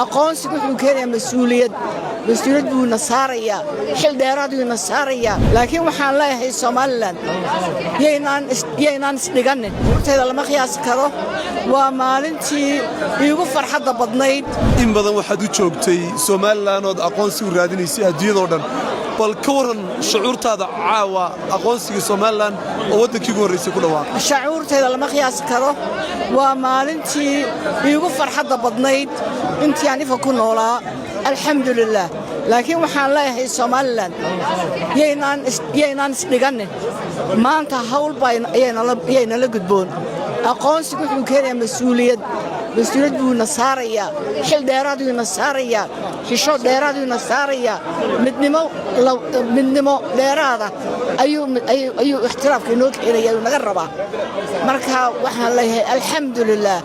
aqoonsi wuxuu keenayaa mas'uuliyad buu nasaaraya xil dheeraad uu nasaaraya laakiin waxaan leeyahay Soomaaliland yeynaan isdhiganin horteeda lama qiyaas karo waa maalintii iigu farxadda badnayd in badan waxaad u joogtay Soomaaliland oo aqoonsi u raadinaysay adduunyada oo dhan bal ka waran shucuurtaada caawa aqoonsiga Soomaaliland oo wadankii ugu horeysay ku dhawaaqay shucuurteeda lama qiyaas karo waa maalintii iigu farxadda badnayd intii aan ifa ku noolaa alxamdulillah laakiin waxaan leeyahay Soomaaliland yeynaan isdhiganin maanta hawl ayayna la gudboon aqoonsi wuxuu keenayaa mas'uuliyad buu nasaaraya xil dheeraad uu nasaaraya xisho dheeraad uu nasaaraya midnimo dheeraada ayuu ixtiraafka inoo keenaya naga rabaa marka waxaan leeyahay alxamdulillah